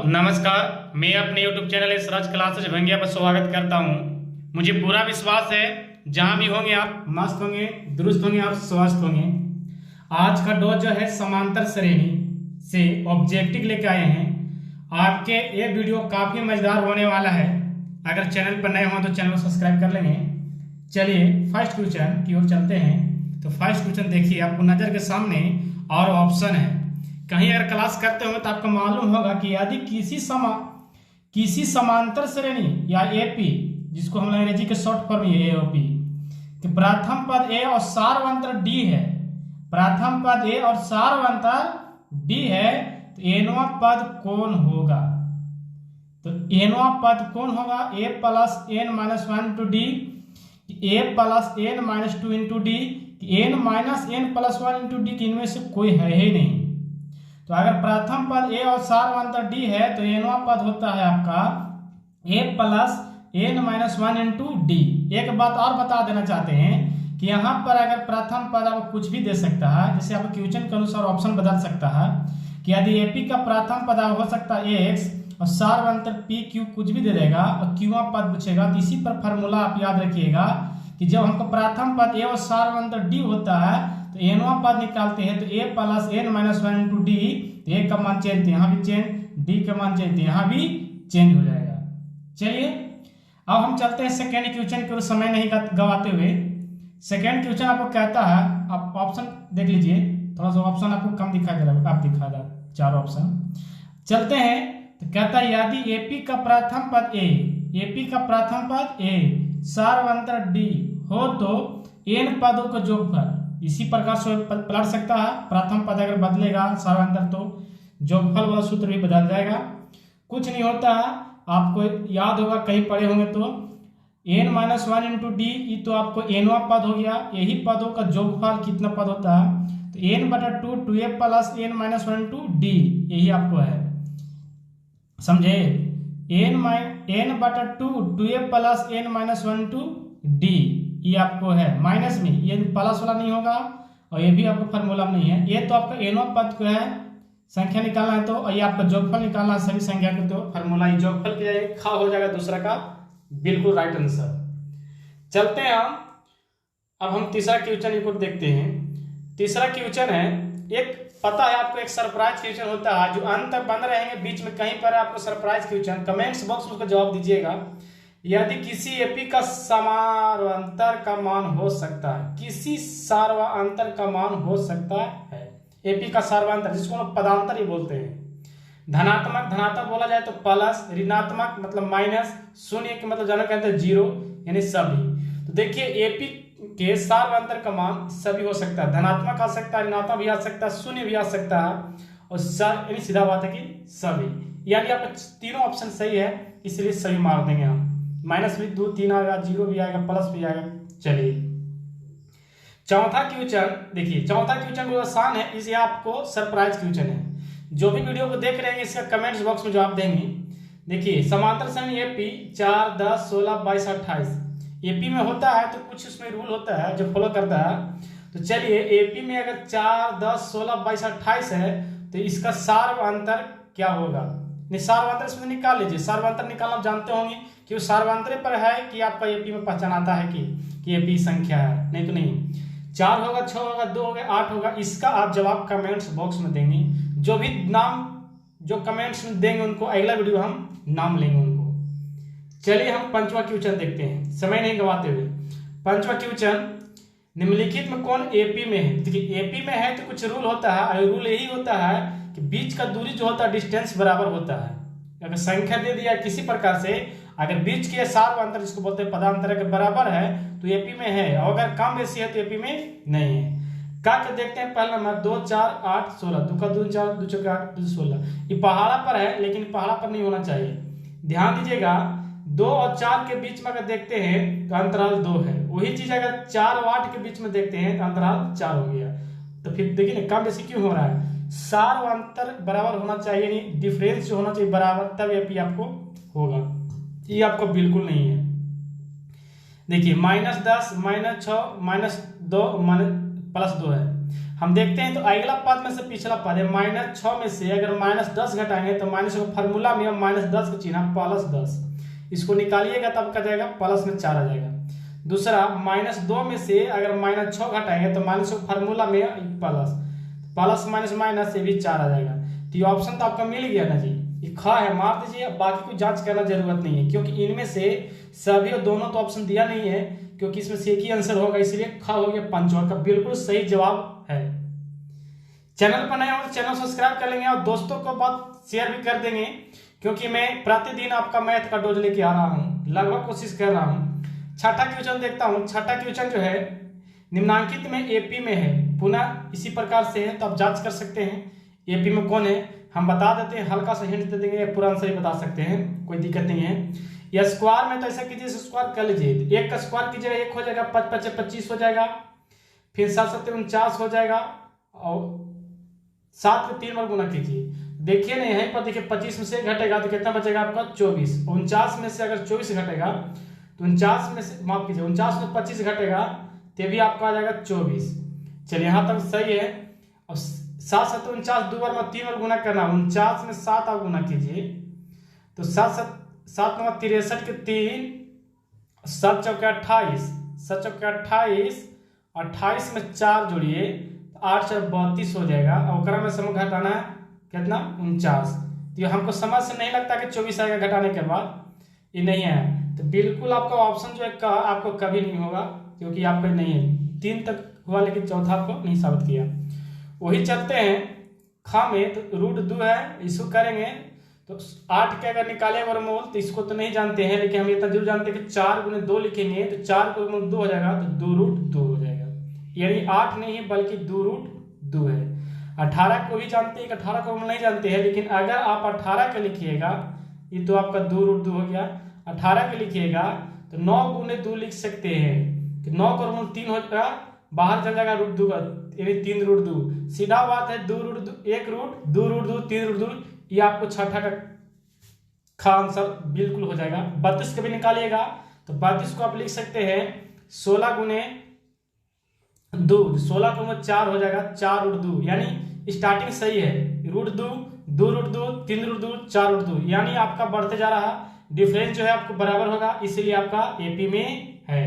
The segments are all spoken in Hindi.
नमस्कार। मैं अपने YouTube चैनल स्वराज क्लासेज भंगिया पर स्वागत करता हूं। मुझे पूरा विश्वास है जहां भी होंगे आप मस्त होंगे, दुरुस्त होंगे और स्वस्थ होंगे। आज का डोज जो है समांतर श्रेणी से ऑब्जेक्टिव लेके आए हैं। आपके ये वीडियो काफी मजेदार होने वाला है। अगर चैनल पर नए हो तो चैनल को सब्सक्राइब कर लेंगे। चलिए फर्स्ट क्वेश्चन की ओर चलते हैं। तो फर्स्ट क्वेश्चन देखिए, आपको नजर के सामने और ऑप्शन है। कहीं अगर क्लास करते हो तो आपको मालूम होगा कि यदि किसी समांतर श्रेणी या एपी, जिसको हम अंग्रेजी के शॉर्ट फॉर्म एओपी, कि प्रथम पद ए और सार्वंतर डी है, प्रथम पद ए और सार्वंतर डी है, तो एनवा पद कौन होगा? तो एनवा पद कौन होगा? A plus N minus one into D, A plus N minus two into D, N minus N plus one into D, इनमें से कोई है ही नहीं। तो अगर प्रथम पद ए और सार्वंतर डी है तो एनवा पद होता है आपका A plus N minus one into D. एक बात और बता देना चाहते हैं कि यहाँ पर अगर प्रथम पद आपको कुछ भी दे सकता है, जैसे आपको क्वेश्चन के अनुसार ऑप्शन बदल सकता है कि यदि एपी का प्रथम पद हो सकता है एक्स और सार्वंतर पी क्यू कुछ भी दे देगा और क्यूआ पद पूछेगा। तो इसी पर फॉर्मूला आप याद रखिएगा कि जब हमको प्रथम पद ए और सार्वंतर डी होता है तो एनवा पद निकालते हैं तो A plus N minus one into D, तो ए का मान चेंज, यहाँ भी चेंज, डी का मान चेंज, यहाँ भी चेंज हो जाएगा। चलिए अब हम चलते हैं सेकेंड क्वेश्चन के, समय नहीं गवाते हुए। सेकेंड क्वेश्चन आपको कहता है, आप ऑप्शन देख लीजिए, थोड़ा सा ऑप्शन आपको कम दिखाई दे रहा है, आप दिखा दे चार ऑप्शन। चलते हैं तो कहता है यदि एपी का प्रथम पद ए, एपी का प्रथम पद ए सार्वंतर डी हो तो एन पदों का जोगफल इसी प्रकार से पलट सकता है। प्रथम पद अगर बदलेगा सार्वंतर तो जोगफल वाला सूत्र भी बदल जाएगा। कुछ नहीं होता है, आपको याद होगा कहीं पढ़े होंगे तो N minus one into D, ये तो आपको एनवा पद हो गया। यही पदों का जोगफल कितना पद होता है? तो एन बटा two, two A plus N minus one into D, यही आपको है, समझे? एन बटा two, two A plus N minus one into D, ये आपको है माइनस में, ये प्लस वाला नहीं होगा और ये भी आपको फॉर्मूला में नहीं है। ये तो आपका एनवा पद को है संख्या निकालना है, तो और ये आपका जोगफल निकालना है सभी संख्या को, तो फॉर्मूला ये जोगफल की जगह खा हो जाएगा दूसरा का, बिल्कुल राइट आंसर। चलते हैं अब हम तीसरा क्वेश्चन को देखते हैं। तीसरा क्वेश्चन है, एक पता है आपको एक सरप्राइज क्वेश्चन होता है जो अंत तक बंद रहेंगे, बीच में कहीं पर आपको सरप्राइज क्वेश्चन, कमेंट्स बॉक्स में उसका जवाब दीजिएगा। यदि किसी एपी का समांतर का मान हो सकता है, किसी सार्वंतर का मान हो सकता है, एपी का सार्वंतर जिसको हम पदांतर ही बोलते हैं। धनात्मक बोला जाए तो प्लस, ऋणात्मक मतलब माइनस, शून्य के मतलब जाना कहते हैं जीरो, यानी सभी। तो देखिए एपी के सार्वंतर का मान सभी हो सकता है, धनात्मक आ सकता है, ऋणात्मक भी आ सकता है, शून्य भी आ सकता है, और यानी सीधा बात है कि सभी, यानी आपका तीनों ऑप्शन सही है, इसलिए सभी मार देंगे हम। माइनस भी दो तीन आएगा, जीरो भी आएगा, प्लस भी आएगा। चलिए चौथा क्वेश्चन देखिए, चौथा क्वेश्चन बहुत आसान है, इसे आपको सरप्राइज क्वेश्चन है। जो भी वीडियो को देख रहे हैं इसका कमेंट्स बॉक्स में जवाब देंगे। देखिए समांतर श्रेणी एपी 4, 10, 16, 22, 28 एपी में होता है तो कुछ उसमें रूल होता है जो फॉलो करता है। तो चलिए एपी में अगर 4, 10, 16, 22, 28 है तो इसका सार्वंतर क्या होगा? सार्वंतर इसमें निकाल लीजिए। सार्वंतर निकालना जानते होंगे कि वो सार्वंतर पर है कि आपका एपी में पहचान आता है कि एपी संख्या है, नहीं तो नहीं। 4 होगा, 6 होगा, 2 होगा, 8 होगा, इसका आप जवाब कमेंट्स बॉक्स में देंगे। जो भी नाम जो कमेंट्स में देंगे उनको अगला वीडियो हम नाम लेंगे उनको। चलिए हम पंचवा क्वेश्चन देखते हैं, समय नहीं गवाते हुए। पंचवा क्वेश्चन, निम्नलिखित में कौन एपी में है? देखिए एपी में है तो कुछ रूल होता है, और रूल यही होता है कि बीच का दूरी जो होता है डिस्टेंस बराबर होता है। अगर संख्या दे दिया किसी प्रकार से, अगर बीच के सार्वंतर जिसको बोलते हैं पदांतर के बराबर है तो एपी में है, और अगर कम बेसी है तो एपी में नहीं है। क्या देखते हैं पहला नंबर 2, 4, 8, 16, 2 का 2 4, 2 4 8, 2 16। ये पहाड़ा पर है लेकिन पहाड़ा पर नहीं होना चाहिए, ध्यान दीजिएगा। 2 और 4 के बीच में अगर देखते हैं तो अंतराल 2 है, वही चीज अगर 4 और 8 के बीच में देखते हैं तो अंतराल 4 हो गया। तो फिर देखिए ना कम बेसी क्यों हो रहा है? सार्वंतर बराबर होना चाहिए, नहीं डिफरेंस जो होना चाहिए बराबर, तब एपी आपको होगा। ये आपको बिल्कुल नहीं है। देखिए -10, -6, -2 प्लस 2 है। हम देखते हैं तो अगला पद में से पिछला पद है -6 में से अगर -10 घटाएंगे तो माइनस फार्मूला में -10 का चिन्ह +10, इसको निकालिएगा तब क्या जाएगा प्लस में 4 आ जाएगा। दूसरा -2 में से अगर -6 घटाएंगे तो माइनस फार्मूला में प्लस माइनस माइनस से भी 4 आ जाएगा। तो ये ऑप्शन तो आपका मिल गया ना जी, ये ख है, मार दीजिए, बाकी कोई जांच करना जरूरत नहीं है क्योंकि इनमें से सभी और दोनों तो ऑप्शन दिया नहीं है क्योंकि इसमें से एक ही आंसर होगा, इसलिए ख हो गया पंचवा का बिल्कुल सही जवाब है। चैनल पर नए हो तो चैनल सब्सक्राइब कर लेंगे और दोस्तों को बात शेयर भी कर देंगे क्योंकि मैं प्रतिदिन आपका मैथ का डोज लेके आ रहा हूँ, लगभग कोशिश कर रहा हूँ। छठा क्वेश्चन देखता हूँ। छठा क्वेश्चन जो है निम्नांकित में एपी में है, पुनः इसी प्रकार से है तो आप जांच कर सकते हैं एपी में कौन है। हम बता देते हैं, हल्का सा हिंट दे देंगे, पूरा आंसर ही बता सकते हैं, कोई दिक्कत नहीं है। या स्क्वायर में तो ऐसा कीजिए, स्क्वायर कर लीजिए, 1 का स्क्वायर कीजिएगा 1 हो जाएगा, 5 5 25 हो जाएगा, फिर 7 7 49 हो जाएगा और 7 में 3 बार गुना कीजिए। देखिए ना यहीं पर देखिए 25 में से घटेगा तो कितना बचेगा आपका 24। 49 में से अगर 24 घटेगा तो 49 में से माफ कीजिए 49 में 25 घटेगा तो भी आपका आ जाएगा 24। चलिए यहाँ तक सही है। और 7 7 49 दो बार में 3 बार गुना करना, 49 में 7 आप गुना कीजिए तो 7 7 7 9 63 के 3, 7 चौके 28, 7 चौके 28, 28 में 4 जोड़िए 8 4 32 हो जाएगा और ओकरा में समय घटाना है कितना 49। तो ये हमको समझ से नहीं लगता कि 24 आएगा घटाने के बाद, ये नहीं है तो बिल्कुल आपका ऑप्शन जो है आपको कभी नहीं होगा क्योंकि आपका नहीं है। 3 तक हुआ लेकिन चौथा आपको नहीं साबित किया। वही चलते हैं खा में तो √2 है, इसको करेंगे तो 8 के अगर निकाले वर्गमूल तो इसको तो नहीं जानते हैं लेकिन हम इतना जरूर जानते हैं कि 4 × 2 लिखेंगे तो 4 को 2 हो जाएगा तो 2√2 हो जाएगा, यानी 8 नहीं बल्कि 2√2 है। 18 को भी जानते हैं कि 18 को हम नहीं जानते हैं लेकिन अगर आप 18 का लिखिएगा ये तो आपका 2√2 हो गया। 18 का लिखिएगा तो 9 × 2 लिख सकते हैं कि 9 का वर्गमूल 3 हो जाएगा, बाहर चल जाएगा √2 का यानी 3√2, सीधा बात है 2√2 1 रूट 2√2 3√2, ये आपको छठा का आंसर बिल्कुल हो जाएगा। 32 का भी निकालिएगा तो 32 को आप लिख सकते हैं 16 × 2, 16 × 4 हो जाएगा 4√2, यानी स्टार्टिंग सही है, √2 2√2 3√2 4√2, यानी आपका बढ़ते जा रहा डिफरेंस जो है आपको बराबर होगा, इसलिए आपका एपी में है।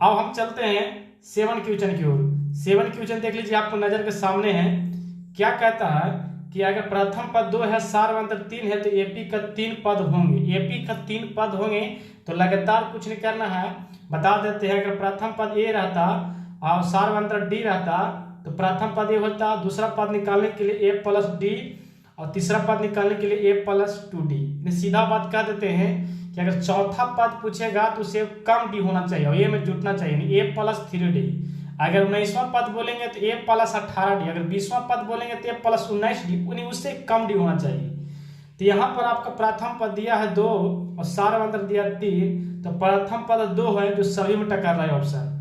अब हम चलते हैं 7 क्वेश्चन की ओर। 7 क्वेश्चन देख लीजिए, आपको नजर के सामने है। क्या कहता है कि अगर प्रथम पद 2 है, सार्वंतर 3 है तो एपी का 3 पद होंगे। एपी का 3 पद होंगे तो लगातार कुछ नहीं करना है, बता देते हैं। अगर प्रथम पद ए रहता और सार्वंतर डी रहता तो प्रथम पद ए होता, दूसरा पद निकालने के लिए ए प्लस डी और तीसरा पद निकालने के लिए ए प्लस 2d। सीधा बात कह देते हैं कि अगर चौथा पद पूछेगा तो उसे कम डी होना चाहिए और ए में जुटना चाहिए, ए प्लस 3d। अगर 19वां पद बोलेंगे तो ए प्लस 18d, अगर 20वां पद बोलेंगे तो ए प्लस 19d, उससे कम डी होना चाहिए। तो यहाँ पर आपका प्रथम पद दिया है 2 और सार्वंतर दिया 3, तो प्रथम पद 2 है जो सभी में टकर रहा है ऑप्शन।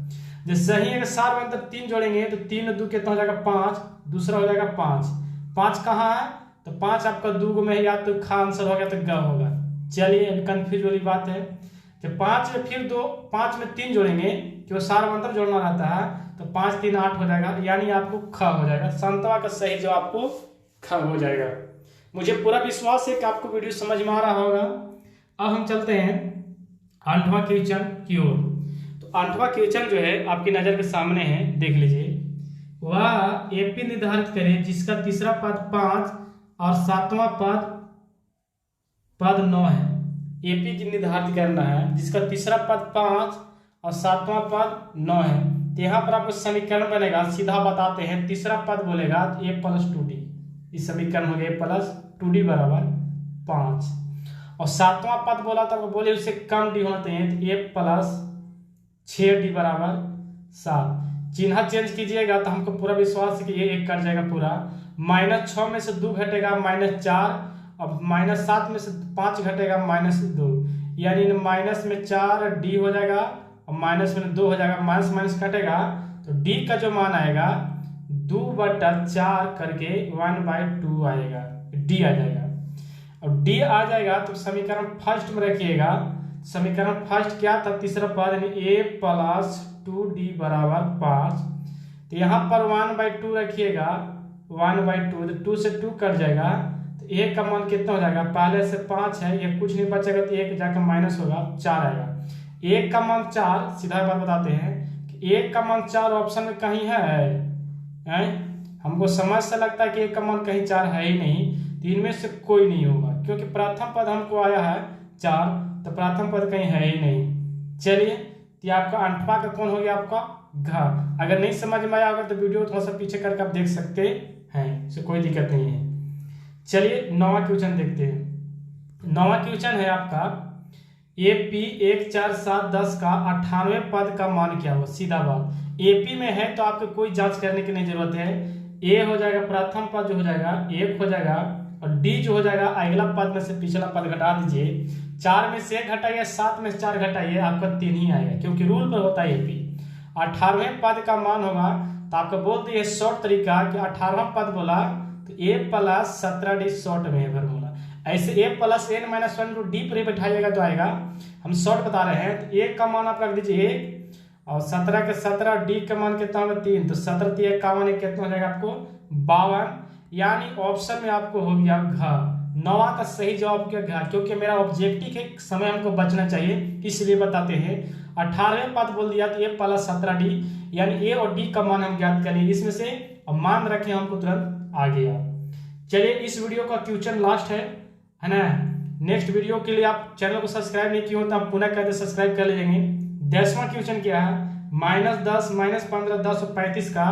जैसे सही अगर सार्वंतर 3 जोड़ेंगे तो 3 2 कितना हो जाएगा 5, दूसरा हो जाएगा 5। 5 कहाँ है तो 5 आपका 2 में या तो खा आंसर हो गया तो ग होगा। चलिए अभी कंफ्यूज वाली बात है, जब 5 में फिर 5 में 3 जोड़ेंगे कि वो सार्वंतर जोड़ना रहता है तो 5 3 8 हो जाएगा, यानी आपको ख हो जाएगा। संतवा का सही जवाब आपको ख हो जाएगा। मुझे पूरा विश्वास है कि आपको वीडियो समझ में आ रहा होगा। अब हम चलते हैं 8वां क्वेश्चन की ओर। तो 8वां क्वेश्चन जो है आपकी नजर के सामने है, देख लीजिए। वह एपी निर्धारित करें जिसका तीसरा पद 5 और 7वां पद 9 है। एपी की निर्धारित करना है जिसका तीसरा पद 5 और 7वां पद 9 है। तो यहाँ पर आपको समीकरण बनेगा, सीधा बताते हैं। तीसरा पद बोलेगा तो ए प्लस 2d, इस समीकरण हो गया प्लस 2d बराबर 5। और 7वां पद बोला तो बोले उससे कम डी होना चाहिए तो ए प्लस 6d बराबर 7। चिन्ह चेंज कीजिएगा तो हमको पूरा विश्वास है कि ये 1 कट जाएगा पूरा। -6 में से 2 घटेगा -4, अब -7 में से 5 घटेगा -2, यानी माइनस में 4d हो जाएगा और माइनस में 2 हो जाएगा, माइनस माइनस कटेगा तो d का जो मान आएगा 2/4 करके 1/2 आएगा, d आ जाएगा। और d आ जाएगा तो समीकरण फर्स्ट में रखिएगा। समीकरण फर्स्ट क्या था, तीसरा पद यानी a प्लस 2d बराबर 5। तो यहाँ पर 1/2 रखिएगा, 1/2, तो 2 से 2 कट जाएगा, तो a का मान कितना हो जाएगा, पहले से 5 है, ये कुछ नहीं बचेगा, तो 1 जाकर माइनस होगा, 4 आएगा। 1 का मान 4, सीधा बात बताते हैं कि 1 का मान 4 ऑप्शन में कहीं है? हमको समझ से लगता है कि 1 का मान कहीं 4 है ही नहीं, तो इनमें से कोई नहीं होगा, क्योंकि प्रथम पद हमको आया है 4, तो प्रथम पद कहीं है ही नहीं। चलिए, तो आपका 8वां का कौन हो गया, आपका घ। अगर नहीं समझ में आया होगा तो वीडियो थोड़ा सा पीछे करके आप देख सकते हैं, इससे कोई दिक्कत नहीं है। चलिए 9वां क्वेश्चन देखते हैं। 9वां क्वेश्चन है आपका AP 1 4 7 10 का 98वें पद का मान क्या होगा। सीधा बात, AP में है तो आपको कोई जांच करने की नहीं जरूरत है। A हो जाएगा, प्रथम पद जो हो जाएगा 1 हो जाएगा, और D जो हो जाएगा अगला पद में से पिछला पद घटा दीजिए। 4 में से 1 घटाइए, 7 में से 4 घटाइए, आपका 3 ही आएगा, क्योंकि रूल पर होता है AP। 18वें पद का मान होगा, तो आपको बोल दिए शॉर्ट तरीका कि 18वां पद बोला तो A + 17D शॉर्ट में है फॉर्मूला। ऐसे A + n-1 D पर बैठाइएगा तो आएगा, हम शॉर्ट बता रहे हैं। तो A का मान आप रख दीजिए 1, और 17 के 17, D का मान कितना होगा 3, तो 17 × 1 = कितना हो जाएगा आपको 52, यानी ऑप्शन में आपको हो गया घ। 9वां का सही जवाब क्या घ, क्योंकि मेरा ऑब्जेक्टिव है, समय हमको बचना चाहिए, इसलिए बताते हैं। 18वें पद बोल दिया तो A + 17D, यानी A और D का मान हम ज्ञात करें इसमें से, और मान रखें, हमको तुरंत आ गया। चलिए, इस वीडियो का क्वेश्चन लास्ट है ना। नेक्स्ट वीडियो के लिए आप चैनल को सब्सक्राइब नहीं किए हो तो आप पुनः कहते सब्सक्राइब कर लीजिए। 10वां क्वेश्चन क्या है, -10, -15, 10 और 35 का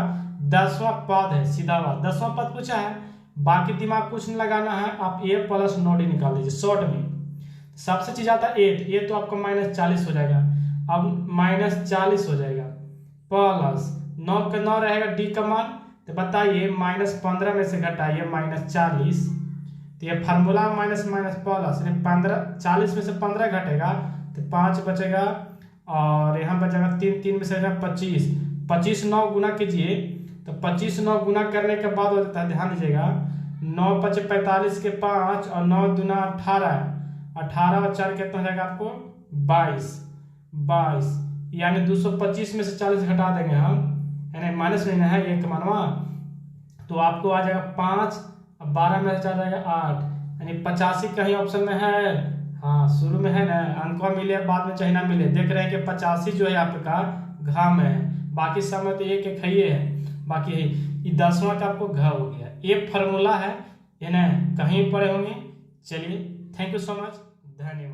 10वां पद है। सीधा बात, 10वां पद पूछा है, बाकी दिमाग कुछ नहीं लगाना है, आप A + 9D निकाल लीजिए शॉर्ट में। सबसे चीज आता है 8, ये तो आपका -40 हो जाएगा, अब -40 हो जाएगा, प्लस 9 का 9 रहेगा D का मान, तो बताइए -15 में से घटाइए -40, तो ये फार्मूला माइनस माइनस प्लस, 40 में से 15 घटेगा तो 5 बचेगा, और यहाँ बचेगा 3, 3 में से 25, 25 9 गुना कीजिए, तो 25 9 गुना करने के बाद हो जाता है, ध्यान दीजिएगा, 9 × 5 = 45 के 5, और 9 दूना 18, 18 और 4 कितना हो जाएगा आपको 22, यानी 225 में से 40 घटा देंगे हम, यानी माइनस नहीं है 1 मानवा, तो आपको आ जाएगा 5, अब 12 में से 4 जाएगा 8, यानी 85 कहीं ऑप्शन में है। हाँ, शुरू में है ना, अंक मिले बाद में चाहे ना मिले, देख रहे हैं कि 85 जो है आपका घ में है, बाकी समय तो एक एक है, बाकी है ये 10वां का आपको घ हो गया। ये फार्मूला है, ये ना कहीं पढ़े होंगे। चलिए, थैंक यू सो मच, धन्यवाद।